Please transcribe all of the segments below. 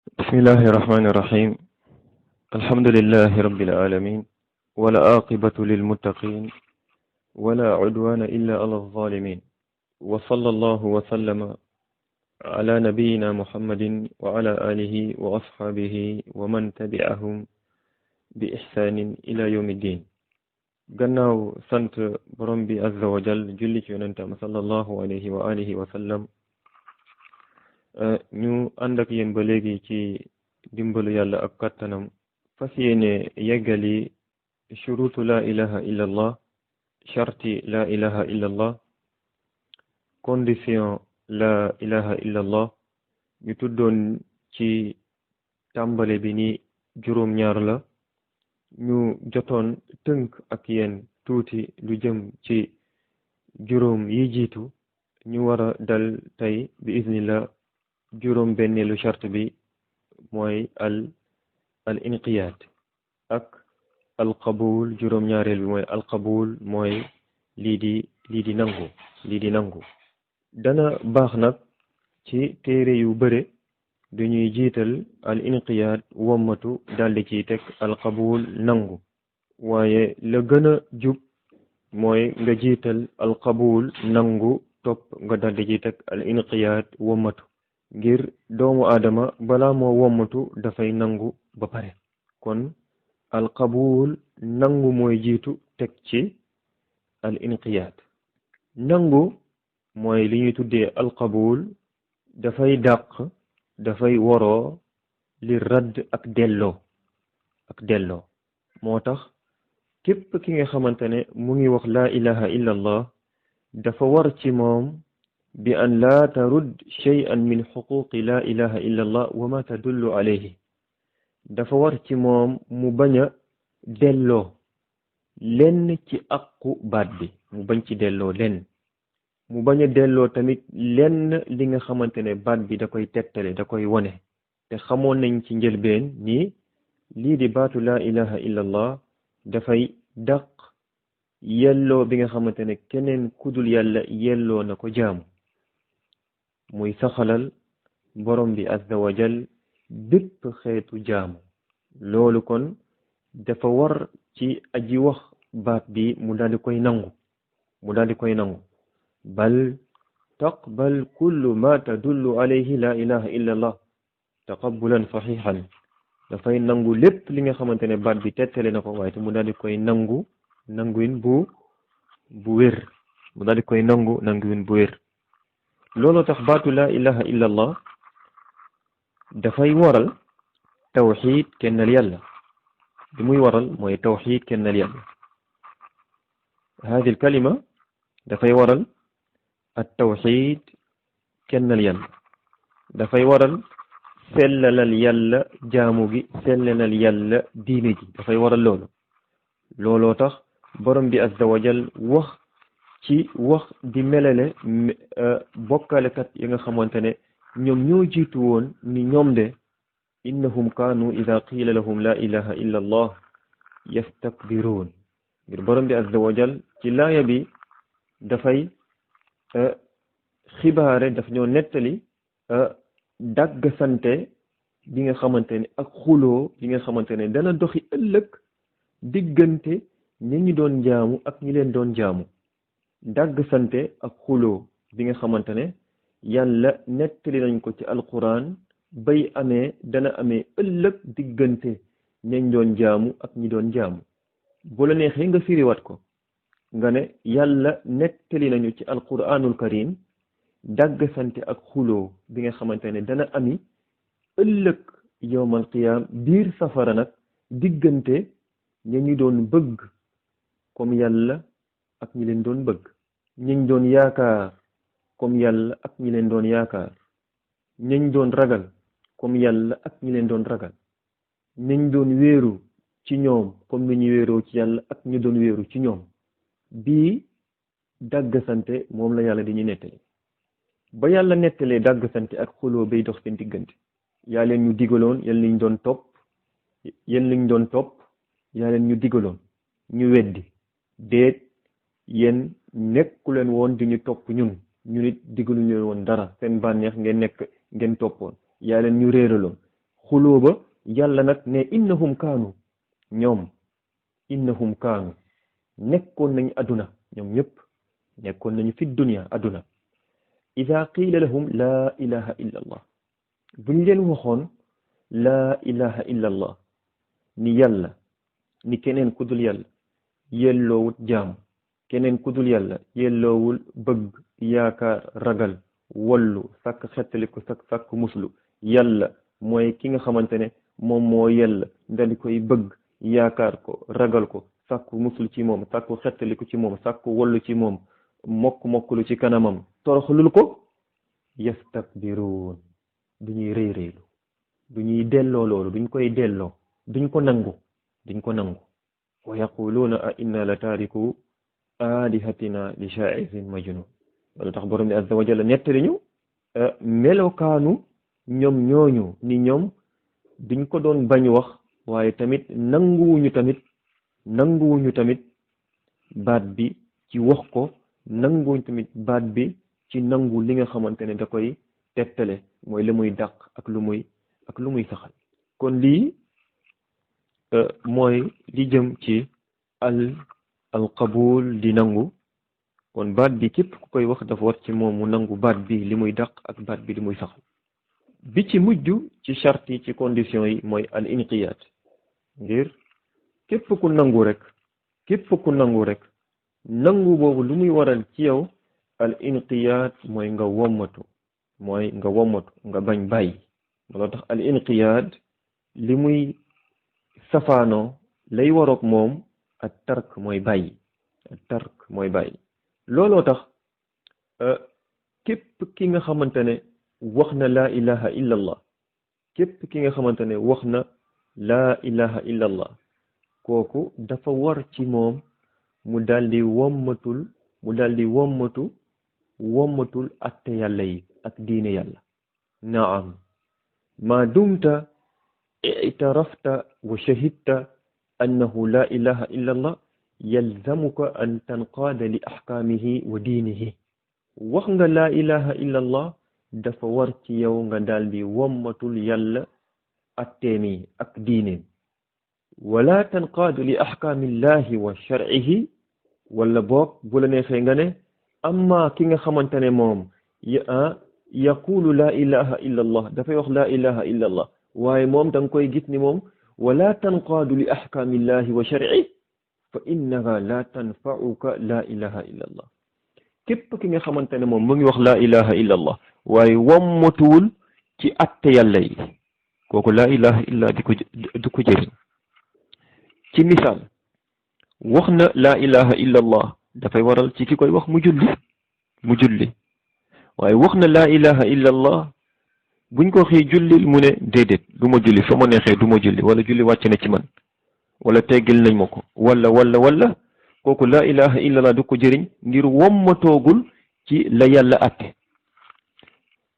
بسم الله الرحمن الرحيم. الحمد لله رب العالمين، ولا عاقبة للمتقين، ولا عدوان إلا على الظالمين. وصلى الله وسلم على نبينا محمد وعلى آله وأصحابه ومن تبعهم بإحسان إلى يوم الدين. gannaaw sant borom bi azza wa jal julli ci yonentam sallallahu alayhi wa alihi wa sallam, ñu ànd ak yéen ba léegi ci dimbalu yàlla ak kattanam fas yéene yeggali shurutu la ilaha illa allah, sharti la ilaha illa allah, condition la ilaha illa allah. ñu tuddoon ci tàmbale bi ni juróom-ñaar la. ñu jotoon tënk ak yéen tuuti lu jëm ci juróom yi jiitu. ñu war a dal tey bi iznillah juróom benneelu charte bi mooy al inqiyaad ak al qabul. juróom ñaareel bi mooy al qabul, mooy lii di nangu. dana baax nag ci téere yu bëre dañuy jiital al inqiyaad wommatu daldi ciy teg al qabul nangu, waaye la gën a jub mooy nga jiital al qabul nangu topp nga daldi ciy teg al inqiyaad wommatu, ngir doomu aadama balaa moo wommatu dafay nangu ba pare. kon al qabul nangu mooy jiitu teg ci al inqiyaad. nangu mooy li ñuy tuddee al qabul dafay dàq, dafay woroo li radd ak delloo. moo tax képp ki nga xamante ne mu ngi wax laa ilaha illa allah dafa war ci moom bi an laa tarudd shay'an min xuquqi laa ilaha illa allah wa ma tadullu alayhi. dafa war ci moom mu bañ a delloo lenn ci aqu baat bi, mu bañ ci delloo lenn. mu bañ a delloo tamit lenn li nga xamante ne baat bi da koy tettale, da koy wone. te xamoon nañ ci njëlbeen ni lii di baatu laa ilaha illa allah dafay dàq yelloo bi nga xamante ne keneen kudul yàlla yelloo na ko jaamu, muy saxalal borom bi azza wa jal bépp xeetu jaamu. loolu kon dafa war ci aji wax baat bi mu daldi koy nangu. bal taqbal kullu ma tadullu alayhi la ilaha illa allah taqabbulan saxiixan. dafay nangu lépp li nga xamante ne baat bi tettale na ko, waaye te mu daldi koy nanguwin bu wér. looloo tax baatu laa ilaha illa allah dafay waral tawxiid kennal yàlla. bi muy waral mooy tawxiid kennal yàlla. hadi al kalima dafay waral at tawxiid kennal yàlla. dafay waral sellalal yàlla jaamu gi, sellalal yàlla diine ji. dafay waral looloo tax borom bi azza wa jal wax di melale bokkalekat yi nga xamante ne ñoom ñoo jiitu woon ni ñoom de innahum kaanu ida qiila lahum la ilaha illa allah yastakbiruun. ngir borom bi azza wa jal ci laaya bi dafay xibaare, daf ñoo nettali dagg sante bi nga xamante ne ak xuloo bi nga xamante ne dana doxi ëllëg diggante ñi ñu doon jaamu ak ñi leen doon jaamu. dagg sante ak xuloo bi nga xamante ne yàlla nettali nañ ko ci alquran bay dana amee ëllëg diggante ñañ doon jaamu ak ñi doon jaamu. bu la neexee nga firiwaat ko nga ne yàlla nettali nañu ci alquranul karim dagg sante ak xuloo bi nga xamante ne dana ami ëllëg yowmal qiyaam biir safara nag diggante ña ñu doon bëgg comme yàlla ak ñi leen doon bëgg, ñañ doon yaakaar comme yàlla ak ñi leen doon yaakaar, ñañ doon ragal comme yàlla ak ñi leen doon ragal, ñañ doon wéeru ci ñoom comme ni ñu wéeroo ci yàlla ak ñu doon wéeru ci ñoom. bii dagg sante moom la yàlla di ñu nettali. ba yàlla nettalee dagg sante ak xuloo bay dox seen diggante, yaa leen ñu digaloon, yaa leen ñu digaloon ñu weddi. déet, yéen nekku leen woon di ñu topp ñu nit digaluñu leen woon dara, seen bànneex ngeen toppoon. yaa leen ñu réeraloon. xuloo ba yàlla nag ne innahum kaanu ñoom innahum kaanu nekkoon nañu adduna ñoom ñëpp nekkoon nañu fi dunya adduna ida qiila lahum laa ilaha illa allah buñ leen waxoon laa ilaha illa allah ni yàlla ni keneen ku dul yàlla yelloowul jaam keneen ku dul yàlla yelloowul bëgg yaakaar ragal wallu sàkk xettaliku sàkk muslu yàlla mooy ki nga xamante ne moom moo yàlla ndali koy bëgg yaakaar ko ragal ko sàkku muslu ci moom sàkku xettaliku ci moom sàkku wallu ci moom mokklu ci kanamam toroxlul ko yastakbiruun du ñuy rëy rëylu du ñuy delloo loolu duñ koy delloo duñ ko nangu wa yaquluuna a inna la taariku alihatina li shaa'irin majnun wala tax borom bi azza wa jalla nettali ñu melokaanu ñoom ñooñu ni ñoom duñ ko doon bañ wax waaye tamit nanguwuñu tamit baat bi ci wax ko nanguwuñu tamit baat bi ci nangu li nga xamante ne da koy tettale mooy la muy dàq ak lu muy saxal kon lii mooy li jëm ci al qabul di nangu kon baat bi képp ku koy wax dafa war ci moom mu nangu baat bi li muy dàq ak baat bi li muy saxal bi ci mujj ci charte yi ci condition yi mooy al inqiyaat ngir képp ku nangu rek nangu boobu lu muy waral ci yow al inqiyaat mooy nga wommatu nga bañ bàyyi loolu tax al inqiyaat li muy safaanoo lay waroog moom ak tark mooy bàyyi looloo tax képp ki nga xamante ne wax na laa ilaha illa allah laa ilaha illa allah kooku dafa war ci moom mu daldi wommatul atte yàlla yi ak diine yàlla naam ma dumta i'tarafta wa shahidta annahu la ilaha illa allah yalzamuka an tanqaada li ahkaamihi wa diinihi wax nga laa ilaha illa allah dafa war ci yow nga daldi wommatul yàlla atteemi ak diineem wala tanqaadu li ahkaamillahi wa shar'ihi wala boog bu la neexee nga ne amma ki nga xamante ne moom yaqulu laa ilaha illa allah dafay wax laa ilaha illa allah waaye moom da nga koy gis ni moom wala tanqaadu li ahkaamillahi wa shar'ihi fa innaha la tanfa'uka laa ilaha illa allah képp ki nga xamante ne moom mu ngi wax laa ilaha illa allah waaye wommatuwul ci atte yàlla yi kooku laa ilaha illa du ko jëriñ ci misaal wax na laa ilaha illa allah dafay waral ci ki koy wax mu julli waaye wax na laa ilaha illa allah buñ ko xii jullil mu ne déedéet du ma julli fa ma neexee du ma julli wala julli wàcc na ci man wala teggil nañ ma ko wala kooku laa ilaha illa allah du ko jëriñ ngir wommatoogul ci la yàlla atte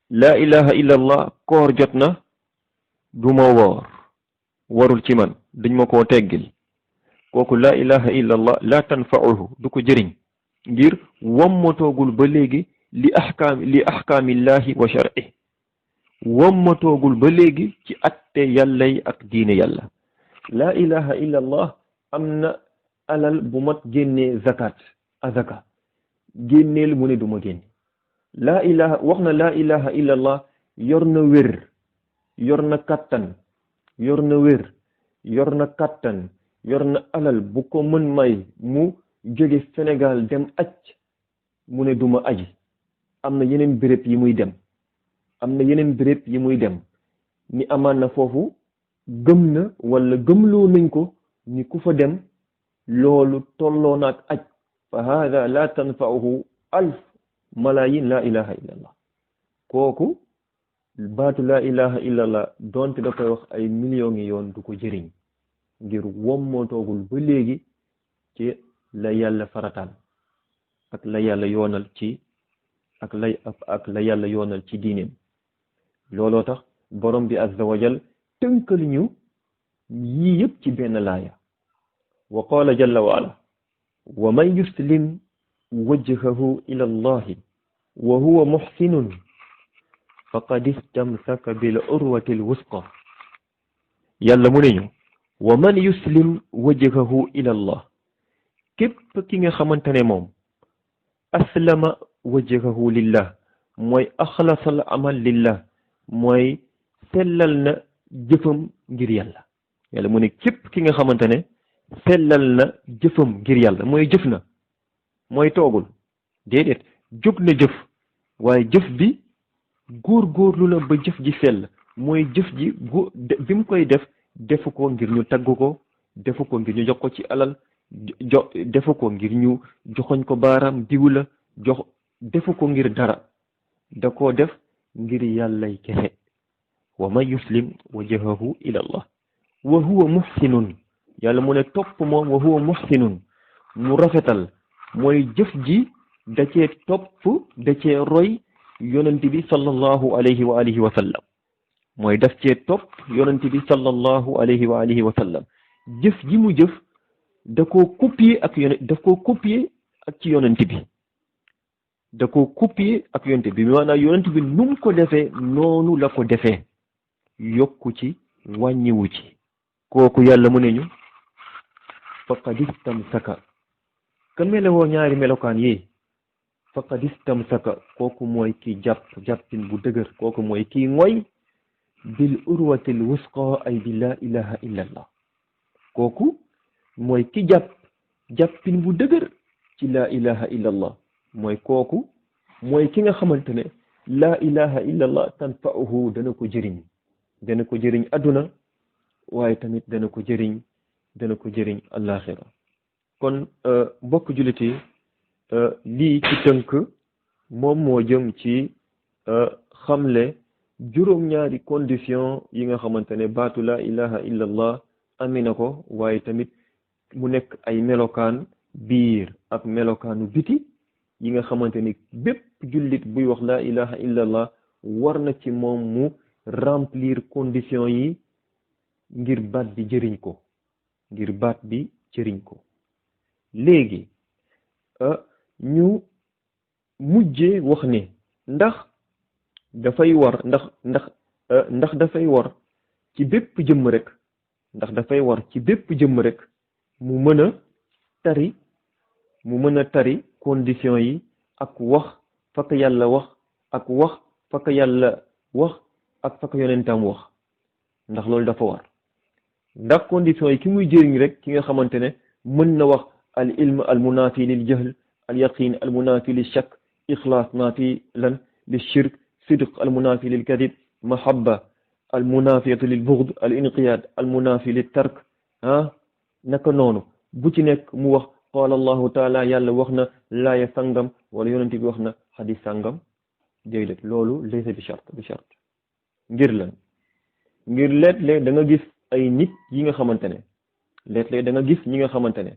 laa ilaha illa allah koor jot na du ma woor warul ci man dañ ma koo teggil kooku laa ilaha illa allah la tanfa'uhu du ko jëriñ ngir wommatoogul ba léegi li ahkaamillahi wa shar'ihi wommatoogul ba léegi ci atte yàlla yi ak diine yàlla laa ilaha illa allah am na alal bu mat génnee azaka génneel mu ne du ma génne wax na laa ilaha illa allah yor na wér yor na kattan yor na alal bu ko mën may mu jóge Sénégal dem aj mu ne duma aji am na yeneen béréb yi muy dem ni amaan na foofu gëm na wala gëmloo nañ ko ni ku fa dem loolu tolloo na ak aj fa hada la tanfa'uhu alf malayin la ilaha illa allah kooku baatu laa ilaha illa allah donte da koy wax ay millions yi yoon du ko jëriñ ngir wommotoogul ba léegi ci la yàlla farataal ak la yàlla yoonal ci la yàlla yoonal ci diineem looloo tax borom bi azza wa jal tënkal ñu yii yëpp ci benn laaya wa qaala jalla wa ala wa man yuslim wajhahu ila allahi wa huwa muhsinun faqad istamsaka bil urwati al wusqa yàlla mu ne ñu wa man yuslim wajhahu ila allah képp ki nga xamante ne moom aslama wajhahu lillah mooy axlasal amal lillah mooy sellal na jëfam ngir yàlla yàlla mu ne képp ki nga xamante ne sellal na jëfam ngir yàlla mooy jëf na mooy toogul déedéet jóg na jëf waaye jëf bi góor-góorlu na ba jëf ji sell mooy jëf ji bi mu koy def defu ko ngir ñu tagg ko defu ko ngir ñu jox ko ci alal defu ko ngir ñu joxoñ ko baaraam diw la jox defu ko ngir dara da koo def ngir yàllay kese wa man yuslim wajhahu ila allah wa huwa muhsinun yàlla mu ne topp moom wa huwa muhsinun mu rafetal mooy jëf ji da cee topp da cee roy yonent bi sallallahu alayhi wa alihi wa sallam mooy daf cee topp yonent bi sallallahu alayhi wa alihi wa sallam jëf ji mu jëf da koo copier ak yonent daf koo copier ak ci yonent bi da koo copier ak yonent bi maanaam yonent bi nu mu ko defee noonu la ko defee yokku ci wàññiwu ci kooku yàlla mu ne ñu faqad istamsaka ka melewoo ñaari melokaan yi faqad istamsaka kooku mooy ki jàppin bu dëgër kooku mooy kii ngoy bil urwatil wusqa ay bi la ilaha illa allah kooku mooy ki jàppin bu dëgër ci la ilaha illa allah mooy kooku mooy ki nga xamante ne la ilaha illa allah tanfa'uhu dana ko jëriñ adduna waaye tamit dana ko jëriñ àllaaxira kon bokk julliti lii ci tënk moom moo jëm ci xamle juróom-ñaari condition yi nga xamante ne baatu la ilaha illa allah ami na ko waaye tamit mu nekk ay melokaan biir ak melokaanu biti yi nga xamante ni bépp jullit buy wax la ilaha illa allah war na ci moom mu remplir condition yi ngir baat bi jëriñ ko léegi ñu mujjee wax ne ndax dafay war ndax dafay war ci bépp jëmm rek mu mën a tari condition yi ak wax fakk yàlla wax ak wax fakk yàlla wax ak fakk yonentam wax ndax loolu dafa war ndax condition yi ki muy jëriñ rek ki nga xamante ne mën na wax al ilm al munafi lil jahl al yaqin al munafi lil shakk ixlaas naafi lan lil shirk sidq al munafi lil kadib mahabba al munafiyatu lil bughd al inqiyad al munafi lil tark naka noonu bu ci nekk mu wax qaala allahu taala yàlla wax na laaya sangam wala yonent bi wax na xadis sangam déedéet loolu laysa bi charte ngir lan ngir léeg-léeg da nga gis ay nit yi nga xamante ne léeg-léeg da nga gis ñi nga xamante ne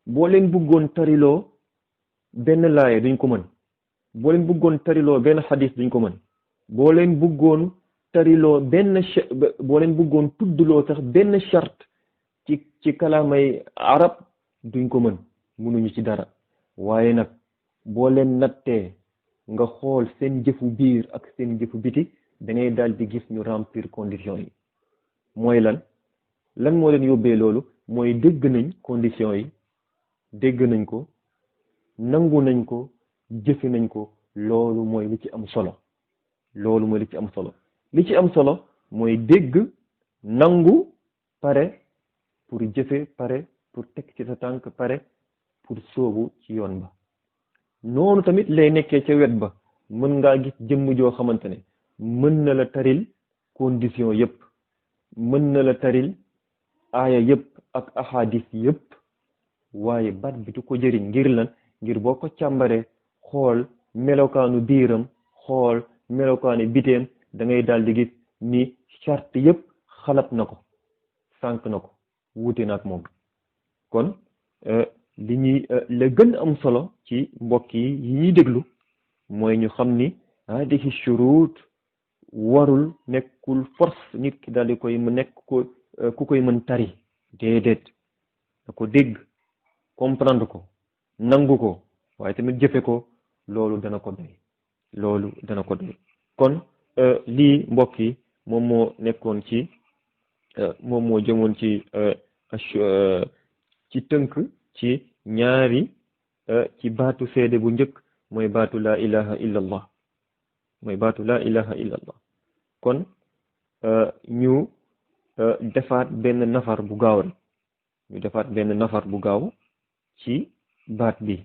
boo leen bëggoon tariloo benn laaya duñ ko mën boo leen bëggoon tariloo benn xadis duñ ko mën boo leen bëggoon tariloo boo leen bëggoon tuddloo sax benn charte ci kalaamay arab duñ ko mënuñu ci dara waaye nag boo leen nattee nga xool seen jëfu biir ak seen jëfu biti da ngay daal di gis ñu remplir condition yi mooy lan moo leen yóbbee loolu mooy dégg nañ condition yi dégg nañ ko nangu nañ ko jëfe nañ ko loolu mooy li ci am solo li ci am solo mooy dégg nangu pare pour jëfe pare pour teg ci sa tànk pare pour sóobu ci yoon ba noonu tamit lay nekkee ca wet ba mën ngaa gis jëmm joo xamante ne mën na la taril condition yëpp mën na la taril aaya yëpp ak ahadis yëpp waaye baat bi du ko jëriñ ngir lan ngir boo ko càmbaree xool melokaanu biiram xool melokaanu biteem da ngay daal di gis ni charte yëpp xalab na ko sànq na ko wuute na ak moom kon la gën am solo ci mbokk yi ñuy déglu mooy ñu xam ni hadihi shurut warul nekkul force nit ki daal di koy nekk ku koy mën tari déedéet da ko dégg comprendre ko nangu ko waaye tamit jëfe ko loolu dana ko doy kon lii mbokk yi moom moo nekkoon ci moom moo jëmoon ci tënk ci ñaari ci baatu seede bu njëkk mooy baatu laa ilaha illallah mooy baatu laa ilaha illallah kon ñu defaat benn nafar bu gaaw rek ñu defaat benn nafar bu gaaw ci baat bi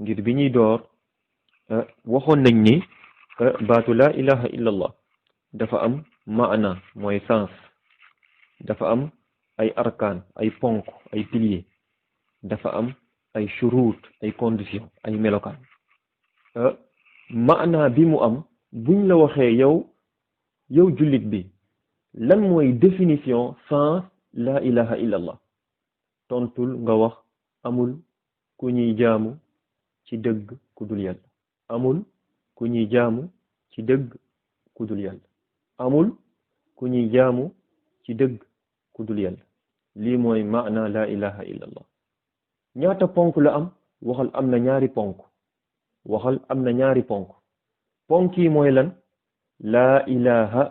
ngir bi ñuy door waxoon nañ ni baatu laa ilaha illallah dafa am maana mooy sens dafa am ay arkaan ay ponk ay pilier dafa am ay shuruut ay condition ay melokaan maana bi mu am buñ la waxee yow jullit bi lan mooy définition sens laa ilaha illallah tontul nga wax amul ku ñuy jaamu ci dëgg ku dul yàlla amul ku ñuy jaamu ci dëgg ku dul yàlla amul ku ñuy jaamu ci dëgg ku dul yàlla lii mooy maana laa ilaha illallah ñaata ponk la am waxal am na ñaari ponk waxal am na ñaari ponk ponk yi mooy lan laa ilaha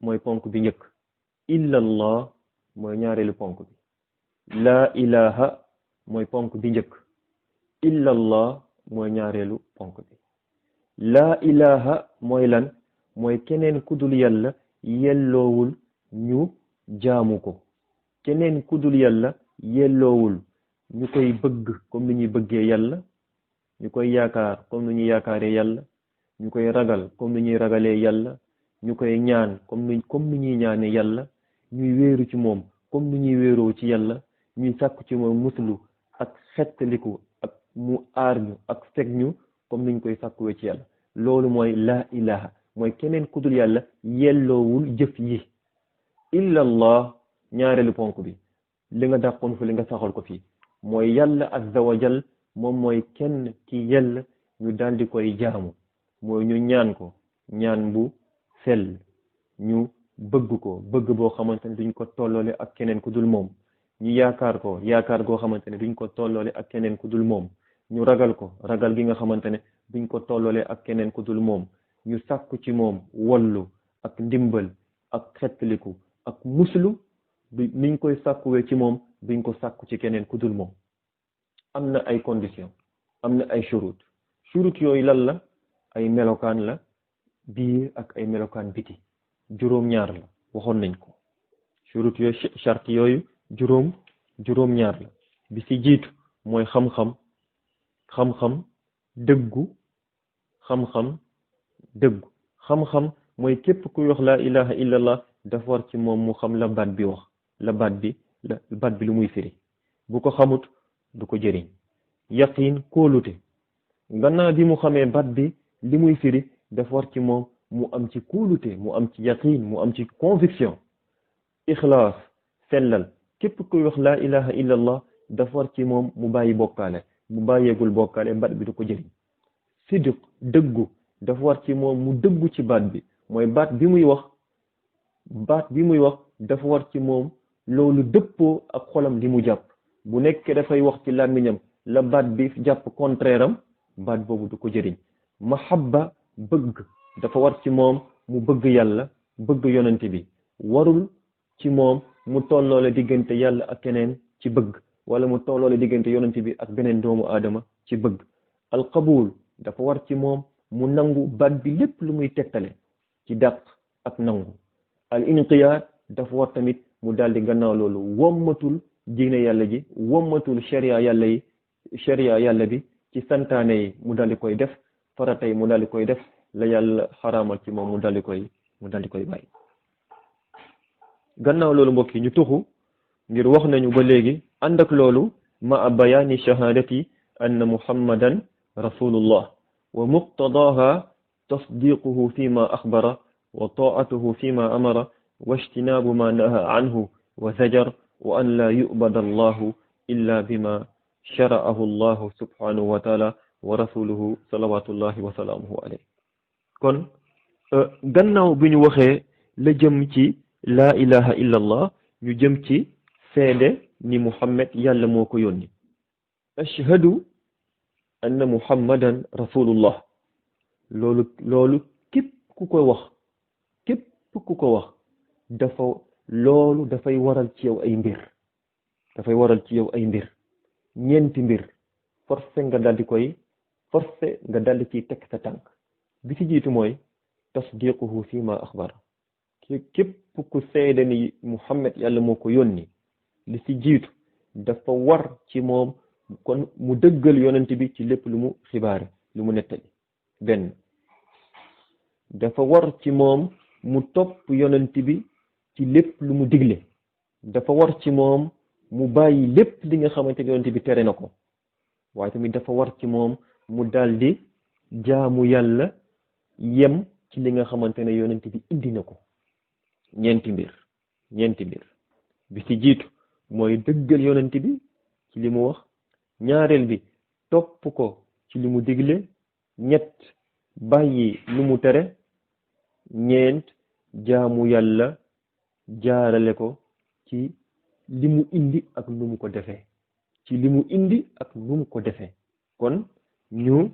mooy ponk bi njëkk illallah mooy ñaareelu ponk bi laa ilaha mooy ponk bi njëkk illallah mooy ñaareelu ponk bi laa ilaha mooy lan mooy keneen ku dul yàlla yelloowul ñu jaamu ko keneen ku dul yàlla yelloowul ñu koy bëgg comme ni ñuy bëggee yàlla ñu koy yaakaar comme ni ñuy yaakaaree yàlla ñu koy ragal comme ni ñuy ragalee yàlla ñu koy ñaan comme ni ñuy ñaane yàlla ñuy wéeru ci moom comme ni ñuy wéeroo ci yàlla ñuy sàkku ci moom muslu ak xettaliku ak mu aar ñu ak fekk ñu comme niñ koy sàkkuwee ci yàlla loolu mooy laa ilaha mooy keneen ku dul yàlla yelloowul jëf yi illallah ñaareelu ponk bi li nga dàqoon fa li nga saxal ko fii mooy yàlla azza wa jal moom mooy kenn ki yell ñu daldi koy jaamu mooy ñu ñaan ko ñaan bu sell ñu bëgg ko bëgg boo xamante ne duñ ko tolloole ak keneen ku dul moom ñu yaakaar ko yaakaar goo xamante ne duñ ko tolloole ak keneen ku dul moom ñu ragal ko ragal gi nga xamante ne duñ ko tolloole ak keneen ku dul moom ñu sàkku ci moom wollu ak ndimbal ak xettaliku ak muslu niñ koy sàkkuwee ci moom duñ ko sàkku ci keneen ku dul moom am na ay condition am na ay shurut yooyu lan la ay melokaan la biir ak ay melokaan biti juróom-ñaar la waxoon nañ ko shurut yooyu charte yooyu juróom-ñaar la bi ci jiitu mooy xam-xam dëggu xam-xam mooy képp kuy wax laa ilaha illallah dafa war ci moom mu xam la baat bi wax la baat bi lu muy firi bu ko xamut du ko jëriñ yaqiin kóolute gannaaw bi mu xamee baat bi li muy firi dafa war ci moom mu am ci kóolute mu am ci yaqiin mu am ci conviction ixlaas sellal képp kuy wax laa ilaha illallah dafa war ci moom mu bàyyi bokkaale bu bàyyeegul bokkaale baat bi du ko jëriñ sidq dëggu dafa war ci moom mu dëggu ci baat bi mooy baat bi muy wax dafa war ci moom loolu dëppoo ak xolam li mu jàpp bu nekkee dafay wax ci làmmiñam la baat bi jàpp contraire am baat boobu du ko jëriñ mahabba bëgg dafa war ci moom mu bëgg yàlla bëgg yonente bi warul ci moom mu tolloole diggante yàlla ak keneen ci bëgg wala mu tolloole diggante yonente bi ak beneen doomu aadama ci bëgg alqabul dafa war ci moom mu nangu baat bi lépp lu muy tegtale ci dàq ak nangu al inqiyaad dafa war tamit mu daldi gannaaw loolu wommatul diine yàlla ji wommatul sharia yàlla bi ci santaane yi mu daldi koy def farata yi mu daldi koy def la yàlla xaraamal ci moom mu daldi koy bàyyi gannaaw loolu mbokk yi ñu tuxu ngir wax nañu ba léegi ànd ak loolu ma bayaani shahaadati anna muhammadan rasulullah wa muqtadaha tasdiquhu fima axbara wa taatuhu fima amara wa ijtinaabu ma naha anhu wa zajar wa an la yubada allahu illa bima shara'ahu allahu subhanahu wa taala wa rasuluhu salawatullahi wa salaamuhu alayhi kon gannaaw bi ñu waxee la jëm ci laa ilaha illa allah ñu jëm ci seede ni muhammad yàlla moo ko yónni ashhadu anna muhammadan rasulullah loolu képp ku ko wax loolu dafay waral ci yow ay mbir dafay waral ci yow ay mbir ñeenti mbir forcé nga daldi ciy teg sa tànk bi ci jiitu mooy tasdiquhu fi ma axbara képp ku seede ni Muhammad yàlla moo ko yónni li ci jiitu dafa war ci moom kon mu dëggal yonent bi ci lépp lu mu xibaare lu mu nettali benn dafa war ci moom mu topp yonent bi ci lépp lu mu digle dafa war ci moom mu bàyyi lépp li nga xamante ni yonent bi tere na ko waaye tamit dafa war ci moom mu daldi jaamu yàlla yem ci li nga xamante ne yonent bi indi na ko ñeenti mbir bi ci jiitu mooy dëggal yonent bi ci li mu wax ñaareel bi topp ko ci li mu digle ñett bàyyi lu mu tere ñeent jaamu yàlla jaarale ko ci li mu indi ak nu mu ko defee kon ñu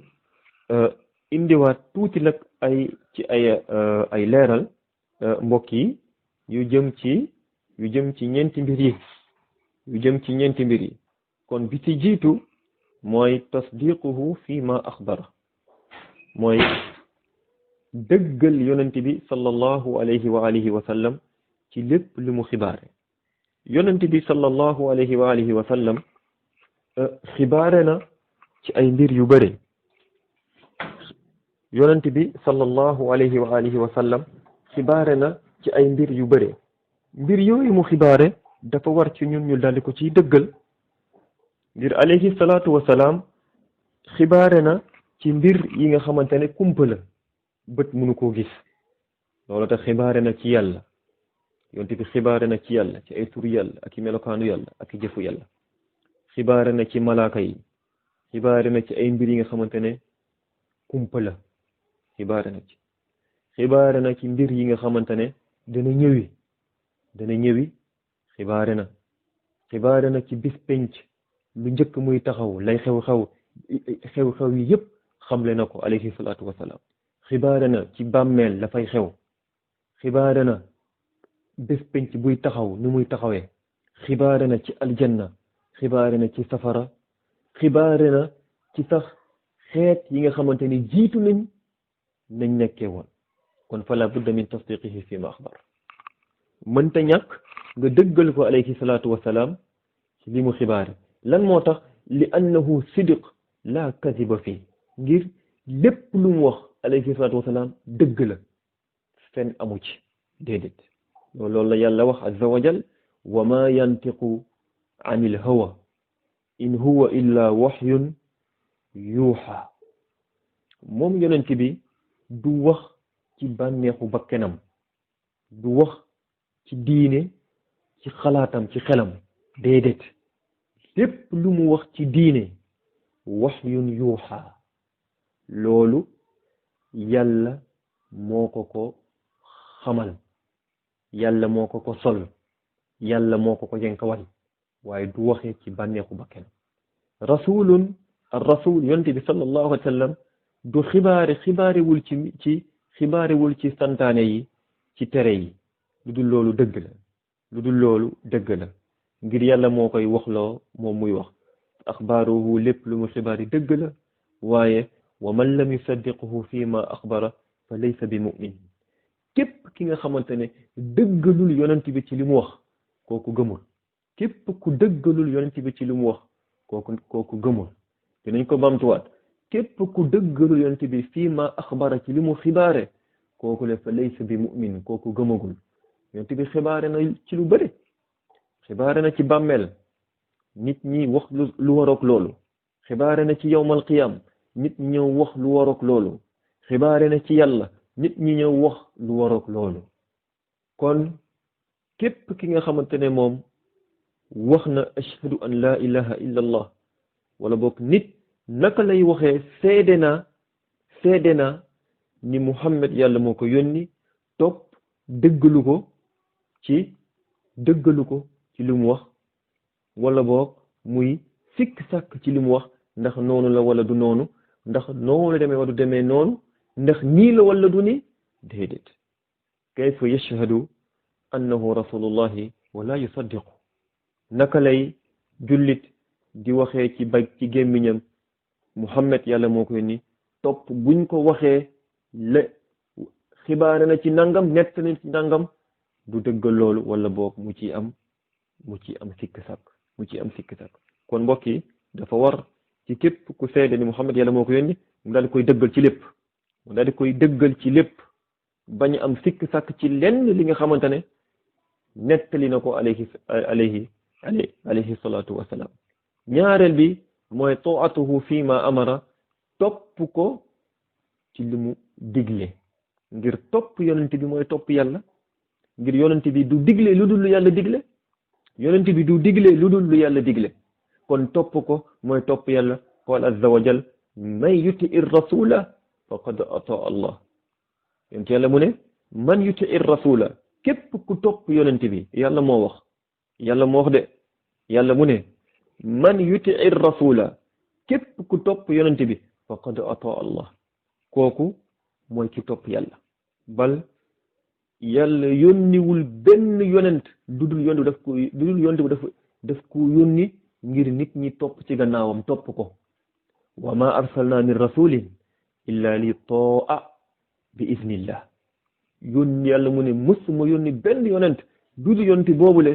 indiwaat tuuti nag ay leeral mbokk yi yu jëm ci ñeenti mbir yi kon bi ci jiitu mooy tasdiquhu fi ma axbara mooy dëggal yonent bi sallallahu alayhi wa alihi wa sallam ci lépp lu mu xibaare yonent bi sallallahu alayhi wa alihi wa sallam xibaare na ci ay mbir yu bëri yonent bi sallallahu alayhi wa alihi wa sallam xibaare na ci ay mbir yu bëri mbir yooyu mu xibaare dafa war ci ñun ñu daldi ko ciy dëggal ngir alayhi salaatu wa salaam xibaare na ci mbir yi nga xamante ne kumpa la bët mënu koo gis loolu tax xibaare na ci yàlla yonent bi xibaare na ci yàlla ci ay tur yàlla ak i melokaanu yàlla ak i jëfu yàlla xibaare na ci malaaka yi xibaare na ci ay mbir yi nga xamante ne kumpa la xibaare na ci mbir yi nga xamante ne dana ñëwi xibaare na ci bis penc lu njëkk muy taxaw lay xew yi yépp xamle na ko alayhi salaatu wasalaam xibaare na ci bàmmeel la fay xew xibaare na bis penc buy taxaw ni muy taxawee xibaare na ci aljanna xibaare na ci safara xibaare na ci sax xeet yi nga xamante ni jiitu nañ nekkee woon kon fala budda min tasdiqihi fi ma axbar mënta ñàkk nga dëggal ko alayhi salaatu wasalaam ci li mu xibaare lan moo tax li annahu sidq la kadiba fii ngir lépp lu mu wax alayhi salaatu wasalaam dëgg la fen amu ci déedéet loolu la yàlla wax azza wa jal wa ma yantiqu anil hawa in huwa illa waxyun yuuxa moom yonent bi du wax ci bànneexu bakkenam du wax ci diine ci xalaatam ci xelam déedéet lépp lu mu wax ci diine waxyun yuuxa loolu yàlla moo ko xamal yàlla moo ko sol yàlla moo ko yenkawal waaye du waxee ci bànneexu bakkenam rasulun ar rasul yonent bi sallallahu alayhi wa sallam du xibaarewul ci santaane yi ci tere yi lu dul loolu dëgg la ngir yàlla moo koy waxloo moom muy wax axbaaruhu lépp lu mu xibaar yi dëgg la waaye wa man lam yusaddiquhu fi ma axbara fa laysa bi mu'min képp ki nga xamante ne dëggalul yonent bi ci li mu wax kooku gëmul képp ku dëggalul yonent bi ci li mu wax kooku gëmul dinañ ko bamtuwaat képp ku dëggalul yonent bi fii ma axbara ci li mu xibaare kooku le fa laysa bi mu'min kooku gëmagul yonent bi xibaare na ci lu bëri xibaare na ci bàmmeel nit ñi wax lu waroog loolu xibaare na ci yawmal qiyam nit ñi ñëw wax lu waroog loolu xibaare na ci yàlla nit ñi ñëw wax lu waroog loolu kon képp ki nga xamante ne moom wax na ashhadu an la ilaha illa allah wala boog nit naka lay waxee seede na ni Muhammad yàlla moo ko yónni topp dëggalu ko ci li mu wax wala boog muy sikk sàkk ci li mu wax ndax noonu la wala du noonu ndax noonu la demee wala du demee noonu ndax nii la wala du ni déedéet kayfa yashhadu annahu rasulullahi wala yusaddiqu naka lay jullit di waxee ci gémmiñam Muhammad yàlla moo ko yónni topp buñ ko waxee la xibaare na ci nangam nett na ci nangam du dëggal loolu wala boog mu ci am sikk sàkk kon mbokk yi dafa war ci képp ku seede ni Muhammad yàlla moo ko yónni mu daal di koy dëggal ci lépp bañ am sikk sàkk ci lenn li nga xamante ne nettali na ko alayhi salaatu wasalaam ñaareel bi mooy taatuhu fi ma amara topp ko ci li mu digle ngir topp yonent bi mooy topp yàlla ngir yonent bi du digle lu dul lu yàlla digle kon topp ko mooy topp yàlla qaala azza wa jal man yuti ir rasula faqad ata allah yonent yàlla mu ne man yuti ir rasula képp ku topp yonent bi yàlla moo wax de yàlla mu ne man yuti ir rasula képp ku topp yonent bi faqad ata allah kooku mooy ki topp yàlla bal yàlla yónniwul benn yonent dudul yonent bi daf ko yónni ngir nit ñi topp ci gannaawam topp ko wa ma arsalna min rasulin illa li taa bi iznillah yàlla mu ne mësuma yónni benn yonent dudul yonent boobule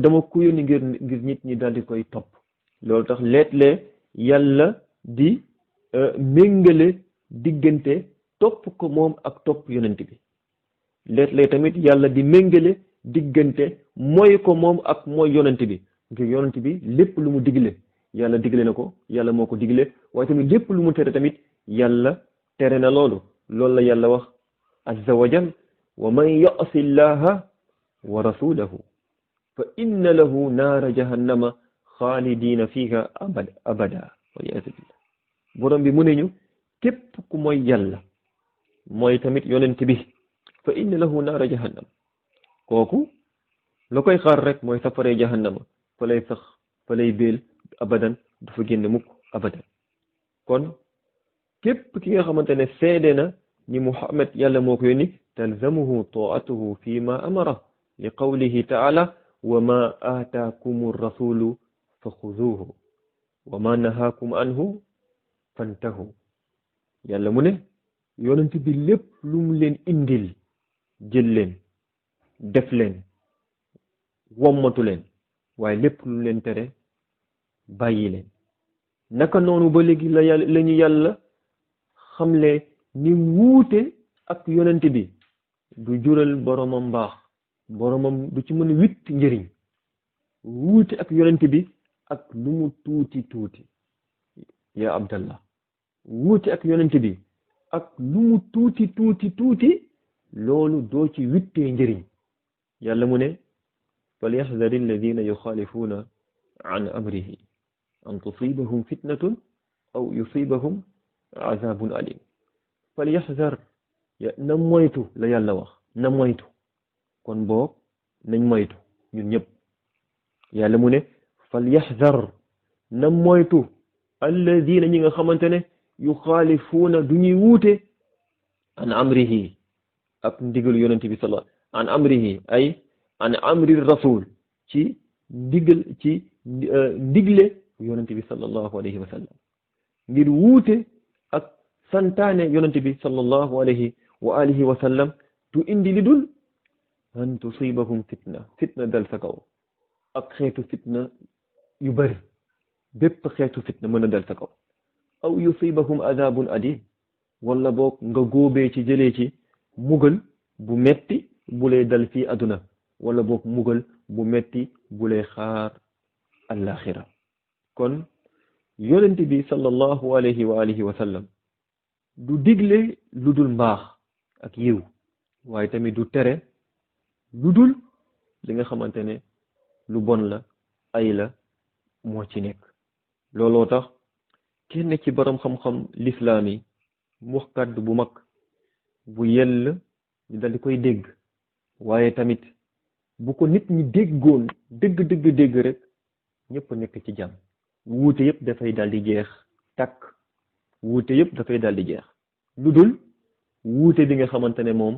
dama ko yónni ngir nit ñi daal di koy topp loolu tax leet-lee yàlla di méngale diggante topp ko moom ak topp yonent bi leet-lee tamit yàlla di méngale diggante mooy ko moom ak mooy yonent bi ngir yonent bi lépp lu mu digle yàlla digle na ko yàlla moo ko digle waaye tamit lépp lu mu tere tamit yàlla tere na loolu la yàlla wax azza wa jal wa man ya'si llaha wa rasulahu fa inna lahu naara jahannama xaalidina fiha abada waliyaasu billah borom bi mu ne ñu képp ku mooy yàlla mooy tamit yonent bi fa inna lahu naara jahannama kooku la koy xaar rek mooy safaree jahannama fa lay sax fa lay béel abadan du fa génn mukk abadan kon képp ki nga xamante ne seede na ni Muhammad yàlla moo ko yónni talzamuhu taatuhu fi ma amara li qawlihi taala wa ma aataakumu rasulu fa xuzuuhu wa ma nahaakum anhu fantahu yàlla mu ne yonent bi lépp lu mu leen indil jël leen def leen wommatu leen waaye lépp lu mu leen tere bàyyi leen naka noonu ba léegi la ñu yàlla xamle ni wuute ak yonent bi du jural boromam mbaax boromam du ci mën a witt njëriñ wuute ak yonent bi ak lu mu tuuti ya abdallah wuute ak yonent bi ak lu mu tuuti loolu doo ci wittee njëriñ yàlla mu ne falyaxdari alladina yuxaalifuuna an amrihi an tusibahum fitnatun aw yusibahum azabun alim falyaxdar na moytu la yàlla wax na moytu kon boog nañ moytu ñun ñëpp yàlla mu ne falyaxdar na moytu alladina ñi nga xamante ne yuxaalifuuna du ñuy wuute an amrihi ak ndigal yonent bi sala an amrihi ay an amri rasul ci ndigle yonent bi sallallahu alayhi wa sallam ngir wuute ak santaane yonent bi sallallahu alayhi wa alihi wa sallam tu indi li dul an tusibahum fitna dal sa kaw ak xeetu fitna yu bari bépp xeetu fitna mën a dal sa kaw aw yusibahum adabun adim wala boog nga góobee ci jëlee ci mugal bu metti bu lay dal fii àdduna wala boog mugal bu metti bu lay xaar alaxira kon yonent bi sallallahu alayhi wa alihi wa sallam du digle lu dul mbaax ak yiw waaye tamit du tere lu dul li nga xamante ne lu bon la ay la moo ci nekk looloo tax kenn ci borom xam-xam lislaam yi mu wax kàddu bu mag bu yell ñu dal di koy dégg waaye tamit bu ko nit ñi déggoon dégg rek ñëpp nekk ci jàmm wuute yëpp dafay dal di jeex takk wuute yëpp dafay dal di jeex lu dul wuute bi nga xamante ne moom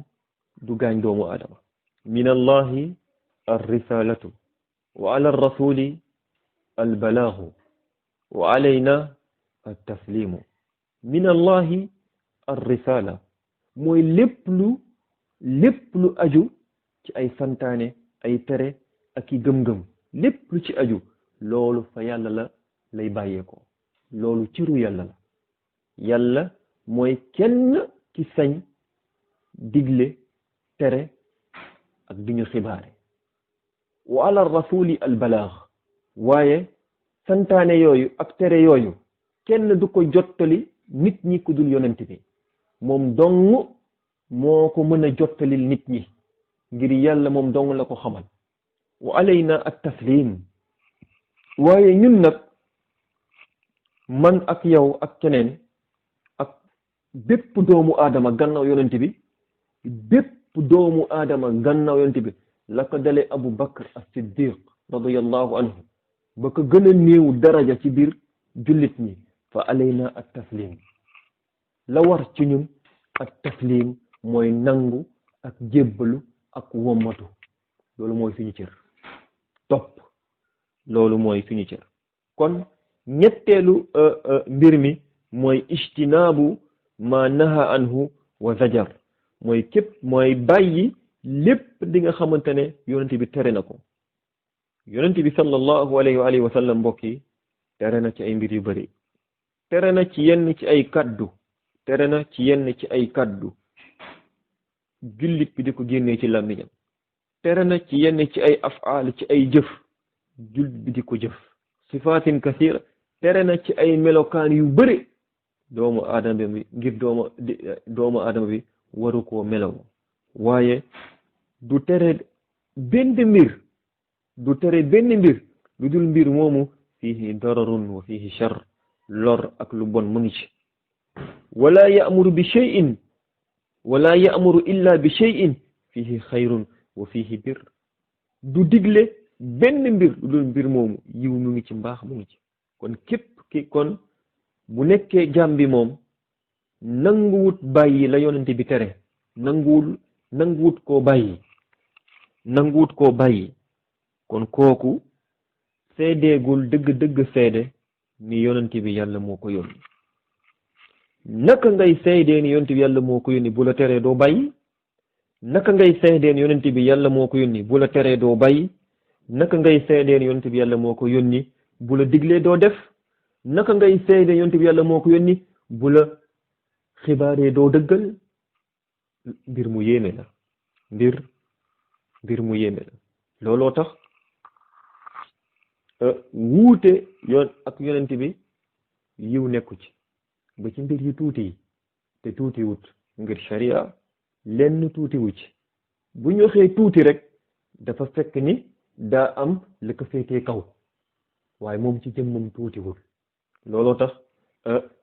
du gaañ doomu aadama min allahi alrisalatu wa ala alrasuli albalaagu wa alayna altaslimu min allahi alrisala mooy lépp lu aju ci ay santaane ay tere ak i gëm-gëm lépp lu ci aju loolu fa yàlla la lay bàyyeekoo loolu ciru yàlla la yàlla mooy kenn ki sañ digle tere ak di ñu xibaare wa ala rasuli al balaax waaye santaane yooyu ak tere yooyu kenn du ko jottali nit ñi ku dul yonent bi moom dong moo ko mën a jottalil nit ñi ngir yàlla moom dong la ko xamal wa alayna at taslim waaye ñun nag man ak yow ak keneen ak bépp doomu aadama gannaaw yonent bi bépp doomu aadama gannaaw yonent bi la ko dale Abu Bakr as-Siddiq radiyallahu anhu ba ko gën a néew daraja ci biir jullit ñi fa alayna at taslim la war ci ñun at taslim mooy nangu ak jébbalu ak wommatu loolu mooy suñu cër topp loolu mooy suñu cër kon ñetteelu mbir mi mooy ijtinaabu ma naha anhu wa zajar mooy bàyyi lépp di nga xamante ne yonent bi tere na ko yonent bi sallallahu alayhi wa alihi wa sallam mbokk yi tere na ci ay mbir yu bari tere na ci yenn ci ay kaddu jullit bi di ko génnee ci làmmiñam tere na ci yenn ci ay afaal ci ay jëf jullit bi di ko jëf sifaatin kasira tere na ci ay melokaan yu bëri doomu aadama bi waru koo melaw waaye du tere benn mbir lu dul mbir moomu fiihi dararun wa fiihi shar lor ak lu bon mu ngi ci wala ya'muru illa bi shay'in fiihi xayrun wa fiihi bir du digle benn mbir lu dul mbir moomu yiw mu ngi ci mbaax mu ngi ci kon kon bu nekkee jaam bi moom nanguwut bàyyi la yonent bi tere nanguwut koo bàyyi kon kooku seedeegul dëgg seede ni yonent bi yàlla moo ko yónni naka ngay seedee ni yonent bi yàlla moo ko yónni bu la teree doo bàyyi naka ngay seedee ni yonent bi yàlla moo ko yónni bu la teree doo bàyyi naka ngay seedee ni yonent bi yàlla moo ko yónni bu la diglee doo def naka ngay seedee yonent bi yàlla moo ko yónni bu la xibaaree doo dëggal mbir mu yéeme la mbir mu yéeme la looloo tax wuute yoon ak yonent bi yiw nekku ci ba ci mbir yu tuuti yi te tuuti wut ngir sharia lenn tuuti wu ci bu ñu waxee tuuti rek dafa fekk ni daa am li ko féetee kaw waaye moom ci jëmmam tuutiwul looloo tax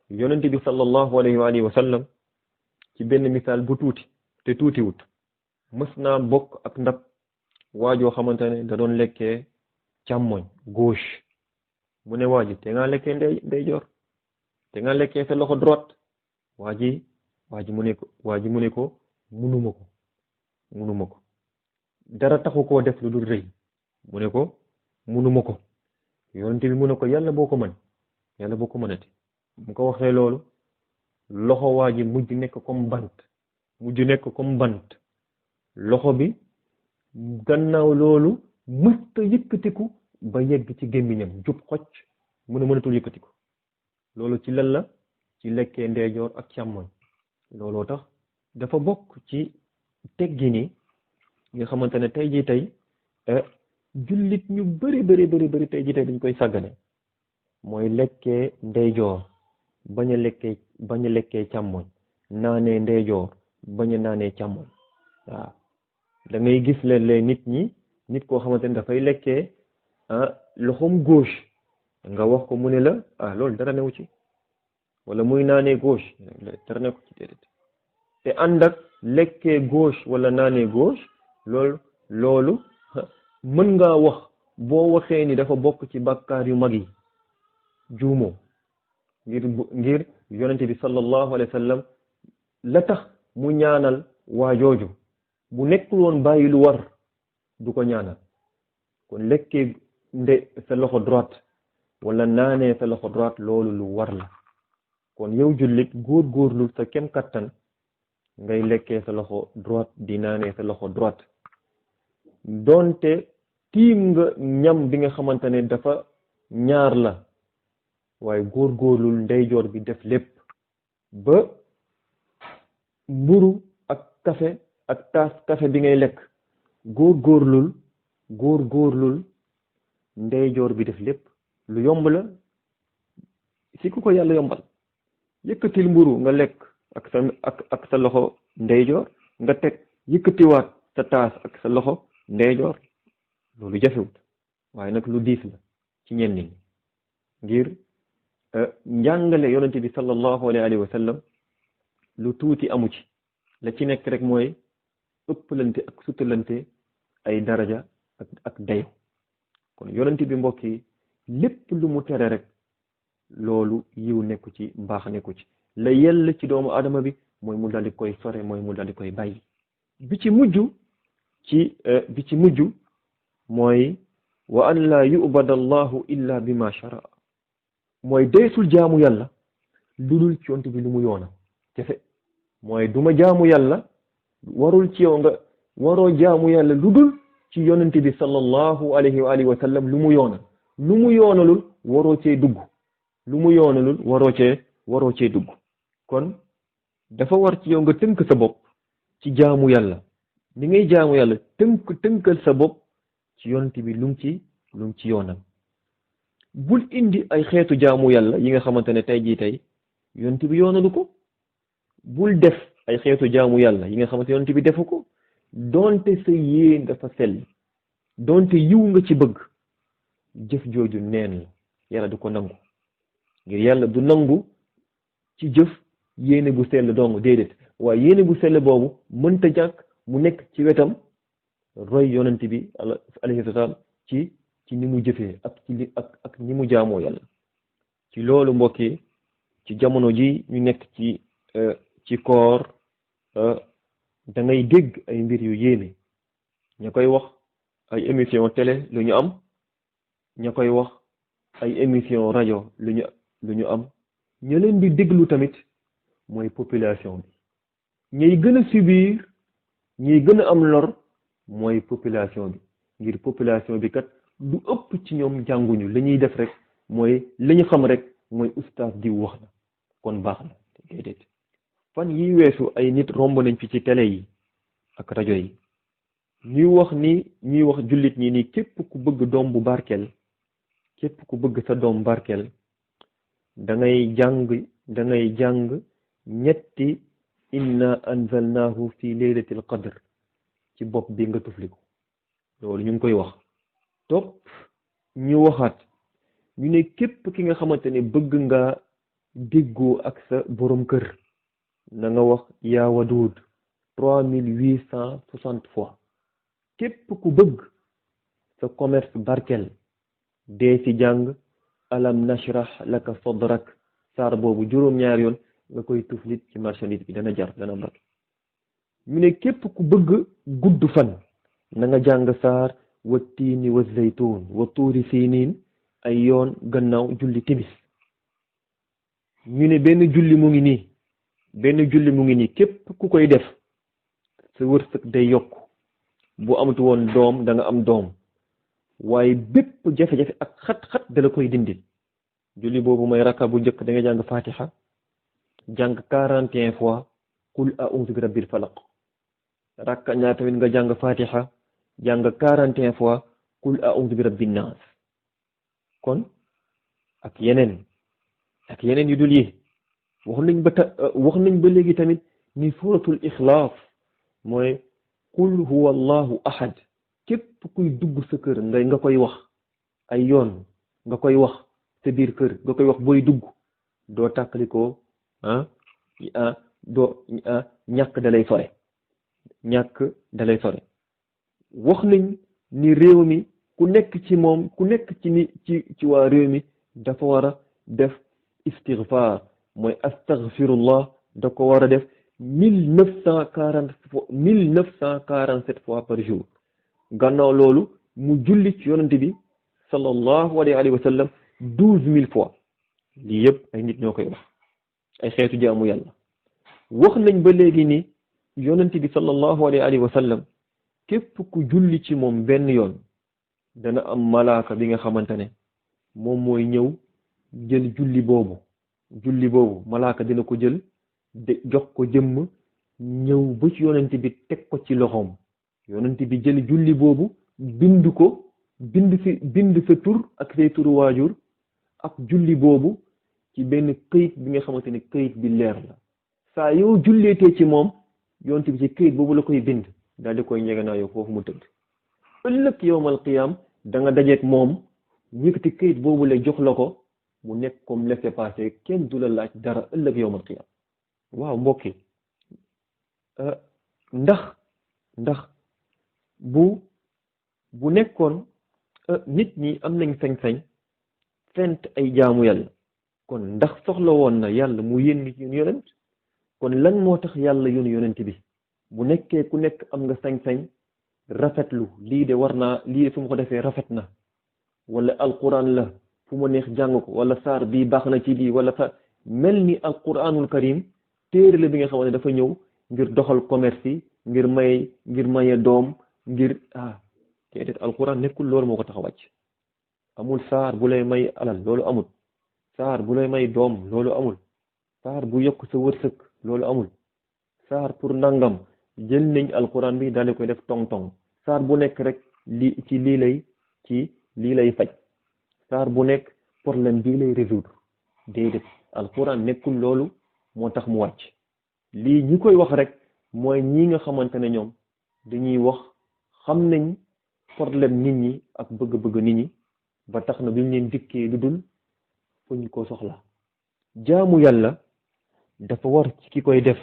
yonent bi sallallahu alayhi wa alihi wa sallam ci benn misaal bu tuuti te tuutiwut mës naa bokk ak ndab waajoo xamante ne da doon lekkee càmmoñ gauche mu ne waa ji te nga lekkee ndeyjoor te nga lekkee sa loxo droite waa ji mu ne ko munuma ko dara taxu koo def lu dul rëy mu ne ko munuma ko yonent bi mu ne ko yàlla boo ko mënati mu ko waxee loolu loxo waa ji mujj nekk comme bant loxo bi gannaaw loolu mësta yëkkatiku ba yegg ci gémmiñam jub xocc mu ne mënatul yëkkatiku loolu ci lan la ci lekkee ndeejoor ak càmmoñ looloo tax dafa bokk ci teggini nga xamante ne tey jii tey jullit ñu bari tey jii tey dañ koy sàggane mooy lekkee ndeyjoor bañ a lekkee càmmoñ naanee ndeyjoor bañ a naanee càmmoñ waaw da ngay gis léeg-léeg nit koo xamante ne dafay lekkee loxoom gauche nga wax ko mu ne la loolu dara newu ci wala muy naanee gauche dara newu ci déedéet te ànd ak lekkee gauche wala naanee gauche loolu mën ngaa wax boo waxee ni dafa bokk ci bàkkaar yu mag yi juumoo ngir yonente bi sallallahu alayhi wa sallam la tax mu ñaanal waa jooju bu nekkul woon bàyyi lu war du ko ñaanal. kon lekkee sa loxo droite wala naanee sa loxo droite loolu lu war la. kon yow jullit góorgóorlu sa kem kattan ngay lekkee sa loxo droite di naanee sa loxo droite donte tiim nga ñam bi nga xamante ne dafa ñaar la waaye góorgóorlul ndeyjoor bi def lépp ba mburu ak café ak taas café bi ngay lekk góorgóorlul ndeyjoor bi def lépp lu yomb la si ku ko yàlla yombal. yëkkatil mburu nga lekk ak sa loxo ndeyjoor nga teg yëkkatiwaat sa taas ak sa loxo ndeyjoor loolu jafewut waaye nag lu diis la ci ñenn ñi ngir njàngale yonente bi sallallahu alayhi wa sallam lu tuuti amu ci la ci nekk rek mooy ëppalante ak sutalante ay daraja ak dayo kon yonente bi mbokk yi lépp lu mu tere rek loolu yiw nekku ci mbaax nekku ci la yell ci doomu adama bi mooy mu daldi koy sore mooy mu daldi koy bàyyi bi ci mujj mooy wa an la yubada allahu illa bima shara mooy deesul jaamu yàlla ludul ci yonent bi lu mu yoona kese mooy duma jaamu yàlla warul ci yow nga waroo jaamu yàlla ludul ci yonent bi sallallahu alayhi wa alihi wa sallam lu mu yoona lu mu yoonalul waroo cee dugg lu mu yoonalul waroo cee dugg kon dafa war ci yow nga tënk sa bopp ci jaamu yàlla ni ngay jaamu yàlla tënkal sa bopp ci yonent bi lu mu ci yoonal bul indi ay xeetu jaamu yàlla yi nga xamante ne tey yonent bi yoonalu ko bul def ay xeetu jaamu yàlla yi nga xamante ne yonent bi defu ko donte sa yéen dafa sell donte yiw nga ci bëgg jëf jooju neen la yàlla du ko nangu ngir yàlla du nangu ci jëf yéene bu sell dong déedéet waaye yéene bu sell boobu mënta jàkk mu nekk ci wetam roy yonent bi alayhi salaam ci ni mu jëfee ak ni mu jaamoo yàlla ci loolu mbokk yi ci jamono ji ñu nekk ci koor da ngay dégg ay mbir yu yéeme ña koy wax ay émission télé lu ñu am ña koy wax ay émission rajo lu ñu am ñu leen di déglu tamit mooy population bi ñuy gën a subir ñuy gën a am lor mooy population bi ngir population bi kat du ëpp ci ñoom jànguñu li ñuy def rek mooy li ñu xam rek mooy ustaas di wax na kon baax na déedéet fan yi weesu ay nit romb nañ fi ci télé yi ak rajo yi ñuy wax jullit ñi ni képp ku bëgg doom bu barkeel képp ku bëgg sa doom barkeel da ngay jàng ñetti inna anzalnahu fi laylatil qadr ci bopp bi nga tufli ko loolu ñu ngi koy wax topp ñu waxaat ñu ne képp ki nga xamante ne bëgg nga déggoo ak sa borom kër na nga wax yaa waduud 3860 fois képp ku bëgg sa commerce barkel dee ci jàng alam nashrah laka sadrak saar boobu juróom-ñaar yoon nga koy tuflit ci marchandise bi dana barke ñu ne képp ku bëgg gudd fan na nga jàng saar wa tiini wa zaytuun wa tuuri siniin ay yoon gannaaw julli timis ñu ne benn julli mu ngi nii képp ku koy def sa wërsëg day yokk bu amatu woon doom da nga am doom waaye bépp jafe-jafe ak xat-xat da la koy dindil julli boobu mooy rakka bu njëkk da nga jàng fatiha jàng 41 fois qul a'udhu bi rabbil falaq rakka ñaar tamit nga jàng fatiha jàng 41 fois qul a'udhu bi rabbin nas kon ak yeneen yu dul yi wax nañ ba léegi tamit ni suratul ixlaas mooy qul huwa allahu ahad képp kuy dugg sa kër nga koy wax ay yoon nga koy wax sa biir kër nga koy wax booy dugg doo tàkkalikoo ñàkk dalay sore wax nañ ni réew mi ku nekk ci waa réew mi dafa war a def istighfar mooy astaghfirullah da ko war a def 1947 fois par jour. gannaaw loolu mu julli ci yonent bi sallallahu alayhi wa sallam 12000 fois. lii yëpp ay nit ñoo koy wax ay xeetu jaamu yàlla. wax nañ ba léegi ni yonent bi sallallahu alayhi wa sallam képp ku julli ci moom benn yoon dana am malaaka bi nga xamante ne moom mooy ñëw jël julli boobu malaaka dina ko jël jox ko jëmm ñëw ba ci yonent bi teg ko ci loxoom. yonent bi jël julli boobu bind sa tur ak say turu waajur ak julli boobu ci benn këyit bi nga xamante ne këyit bi leer la. saa yow julleetee ci moom yonent bi ci këyit boobu la koy bind daal di koy ñeganaa yow foofu mu tëdd. ëllëg yowmal qiyaam da nga dajeek moom yëkkati këyit boobu la jox la ko mu nekk comme laissez-passer kenn du la laaj dara ëllëg yowmal qiyaam. waaw mbokki ndax bu nekkoon nit ñi am nañ sañ-sañ fent ay jaamu yàlla kon ndax soxla woon na yàlla mu yónni yonent kon lan moo tax yàlla yónni yonent bi bu nekkee ku nekk am nga sañ-sañ rafetlu lii de fu ma ko defee rafet na wala alquran la fu ma neex jàng ko wala saar bii baax na ci lii wala saar mel ni alquranul karim téere la bi nga xamante ne dafa ñëw ngir doxal commerce yi ngir maye doom déedéet alquran nekkul loolu moo ko tax a wàcc. amul saar bu lay may alal loolu amul. saar bu lay may doom loolu amul. saar bu yokk sa wërsëg loolu amul. saar pour nangam jël nañ alquran bi daal di koy def tong-tong. saar bu nekk rek lii lay faj. saar bu nekk problème bii lay résoudre. déedéet alquran nekkul loolu moo tax mu wàcc. lii ñi koy wax rek mooy ñi nga xamante ne ñoom dañuy wax xam nañ problème nit ñi ak bëgg-bëgg nit ñi ba tax na duñ leen dikkee lu dul fu ñu ko soxla. jaamu yàlla dafa war ci ki koy def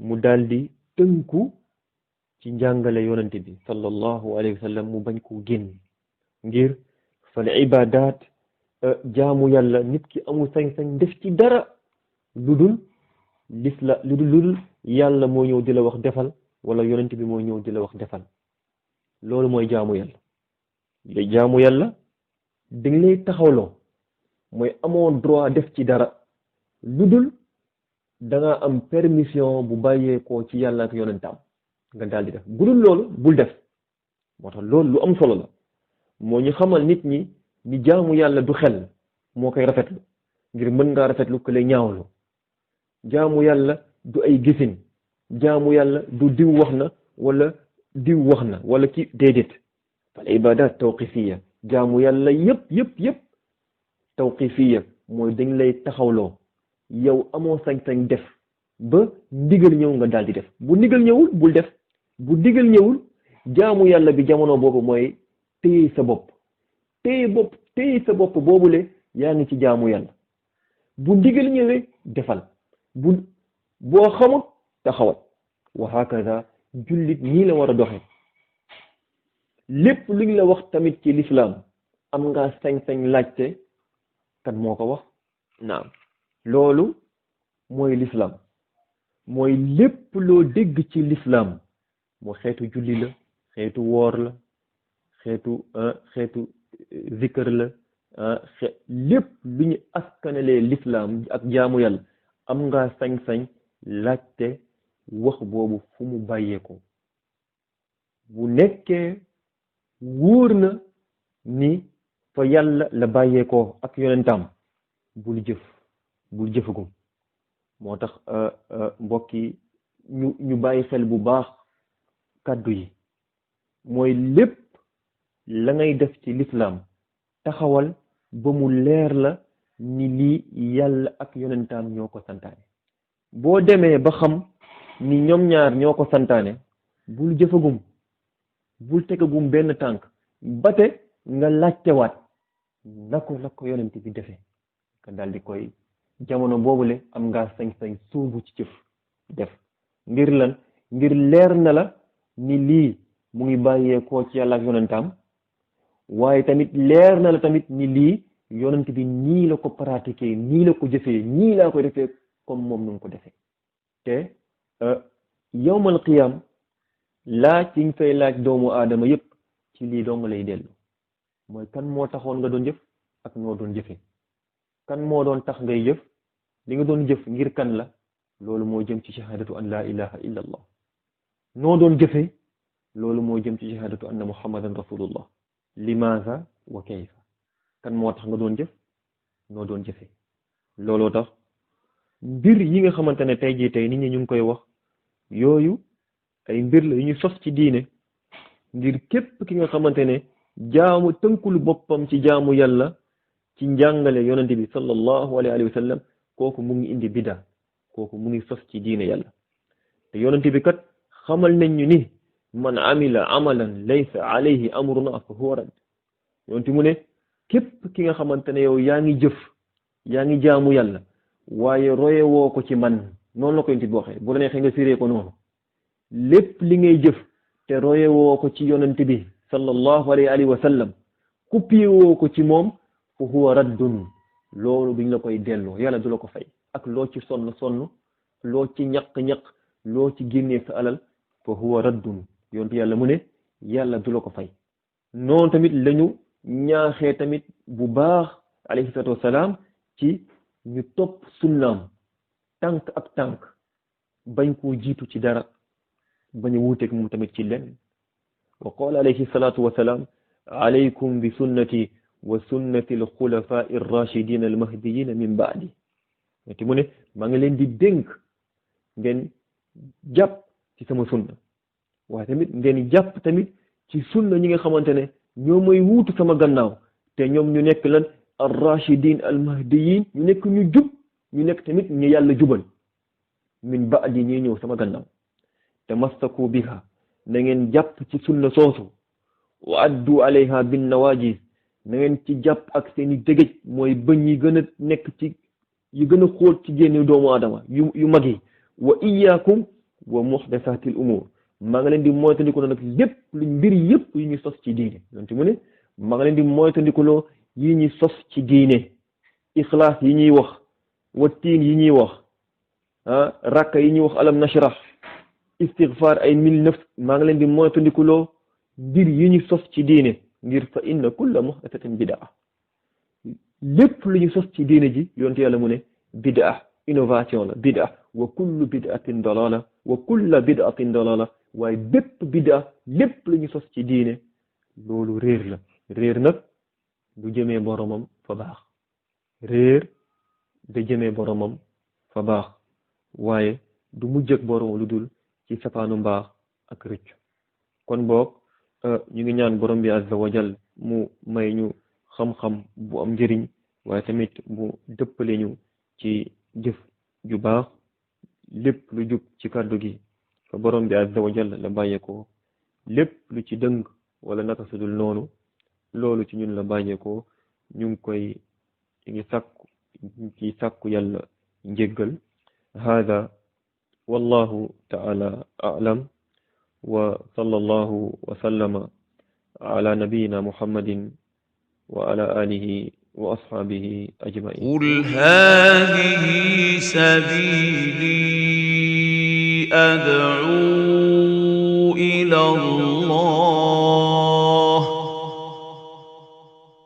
mu daldi tënku ci njàngale yonante bi sallallahu alayhi wa sallam mu bañ koo génn ngir fal ibadat jaamu yàlla nit ki amul sañ-sañ def ci dara lu dul yàlla moo ñëw di la wax defal wala yonent bi moo ñëw di la wax defal. loolu mooy jaamu yàlla. jaamu yàlla dañ lay taxawloo mooy amoo droit def ci dara lu dul da nga am permission bu bàyyeekoo ci yàlla ak yonentam nga daal di def bu dul loolu bul def. moo tax loolu lu am solo la moo ñu xamal nit ñi ni jaamu yàlla du xel moo koy rafetlu ngir mën ngaa rafetlu ko lay ñaawlu. jaamu yàlla du ay gisin jaamu yàlla du diw wax na wala ki déedéet. fal ibadat tawqifiya jaamu yàlla yëpp tawqifiya mooy dañ lay taxawloo yow amoo sañ-sañ def ba ndigal ñëw nga daal di def bu ndigal ñëwul bul def bu ndigal ñëwul jaamu yàlla bi jamono boobu mooy téye sa bopp boobule yaa ngi ci jaamu yàlla. bu ndigal ñëwee defal boo xamul taxawal wa hakaza jullit nii la war a doxe lépp luñ la wax tamit ci lislaam am nga sañ-sañ laajte kan moo ko wax naam loolu mooy lislaam mooy lépp loo dégg ci lislaam moo xeetu julli la xeetu woor la xeetu zikr la lépp lu ñu askanalee lislaam ak jaamu yàlla am nga sañ-sañ laajte wax boobu fu mu bàyyeekoo bu nekkee wóor na ni fa yàlla la bàyyeekoo ak yonentam bul jëfagum. moo tax mbokk yi ñu bàyyi xel bu baax kàddu yi mooy lépp la ngay def ci lislaam taxawal ba mu leer la ni lii yàlla ak yonentam ñoo ko santaane. boo demee ba xam ni ñoom ñaar ñoo ko santaane bul jëfagum bul tegagum benn tànk bate nga laajtewaat na ko yonent bi defee nga daal di koy jamono boobule am nga sañ-sañ suubu ci jëf def ngir lan ngir leer na la ni lii mu ngi bàyyeekoo ci yàlla ak yonentam waaye tamit leer na la tamit ni lii yonent bi nii la ko pratiquer nii la ko jëfee nii laa ko defee comme moom nu ko defee te yawmal qiyam laaj yi nga fay laaj doomu aadama yépp ci lii dong lay dellu mooy kan moo taxoon nga doon jëf ak noo doon jëfe kan moo doon tax ngay jëf li nga doon jëf ngir kan la loolu moo jëm ci shahadatu an la ilaha illa allah noo doon jëfe loolu moo jëm ci shahadatu anna muhammadan rasulullah limaza wa kayfa kan moo tax nga doon jëf noo doon jëfe looloo tax mbir yi nga xamante ne tey jii tey nit ñi ñu ngi koy wax yooyu ay mbir la yu ñu sos ci diine ngir képp ki nga xamante ne jaamu tënkul boppam ci jaamu yàlla ci njàngale yonente bi sallallahu alayhi wa sallam kooku mu ngi indi bida kooku mu ngi sos ci diine yàlla te yonente bi kat xamal nañ ñu ni man amila amalan laysa alayhi amruna fa huwa rad yonente mu ne képp ki nga xamante ne yow yaa ngi jëf yaa ngi jaamu yàlla waaye roye woo ko ci man noonu la ko yonente bi waxee bu la neexee nga firee ko noonu lépp li ngay jëf te roye woo ko ci yonente bi sallallahu alayhi wa sallam copié woo ko ci moom fa huwa raddun loolu duñ la koy delloo yàlla du la ko fay ak loo ci sonn loo ci ñaq-ñaq loo ci génnee sa alal fa huwa raddun yonte yàlla mu ne yàlla du la ko fay noonu tamit lañu ñaaxee tamit bu baax alayhi salaatu wasalaam ci ñu topp sunnaam tànk ak tànk bañ koo jiitu ci dara bañ a wuuteeg moom tamit ci lenn wa qaala alayhi salaatu wasalaam alaykum bi sunnati wa sunnati al xulafaa ar-rashidin al mahdiyin min ba'di te mu ne maa ngi leen di dénk ngeen jàpp ci sama sunna waaye tamit ngeen jàpp tamit ci sunna ñi nga xamante ne ñoo may wuutu sama gannaaw te ñoom ñu nekk lan ar-rashidin al mahdiyin ñu nekk ñu jub ñu nekk tamit ñu yàlla jubal min ba'di ñuy ñëw sama gannaaw te mastaku biha na ngeen jàpp ci sunna soosu wa addu alayha bin nawajis na ngeen ci jàpp ak seeni dégëj mooy bëñ yi gën a nekk ci yi gën a xóot ci génne doomu aadama yu mag yi wa iyyakum wa muhdathatil umur maa nga leen di moytandikuloo nag lépp luñ mbir yëpp yi ñu sos ci diine donte mu ne maa nga leen di moytandikuloo yi ñu sos ci diine ixlaas yi ñuy wax wattiin yi ñuy wax rakka yi ñuy wax alam nashrah istighfar ay 1009 maa ngi leen di moytandikuloo mbir yi ñu sos ci diine ngir fa inna kulla muhdathatin bid'a lépp lu ñu sos ci diine ji yonte yàlla mu ne bid'a innovation la bid'a wa kullu bid'atin dalala wa kulla bid'atin dalala waaye bépp bid'a lépp lu ñu sos ci diine loolu réer la réer nag du jëmee boromam fa baax réer da jëmee boromam fa baax waaye du mujj ak borom lu dul ci safaanu mbaax ak rëcc kon boog ñu ngi ñaan borom bi azza wa jal mu may ñu xam-xam bu am njëriñ waaye tamit mu dëppale ñu ci jëf ju baax lépp lu jub ci kàddu gi fa borom bi azza wa jal la bàyyeekoo lépp lu ci dëng wala naka sudul noonu loolu ci ñun la bàyyeekoo ñu ngi sàkku yàlla njéggal hada wallahu ta'ala a'lam wa sallallahu wa sallama ala nabiyyina muhammadin wa ala alihi wa ashabihi ajma'in qul hadhihi sabili ad'u ila Allah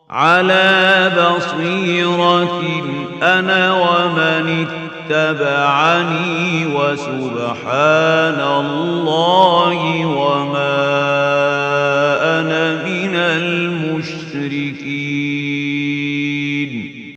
ala basiratin ana wa man اتبعني وسبحان الله وما أنا من المشركين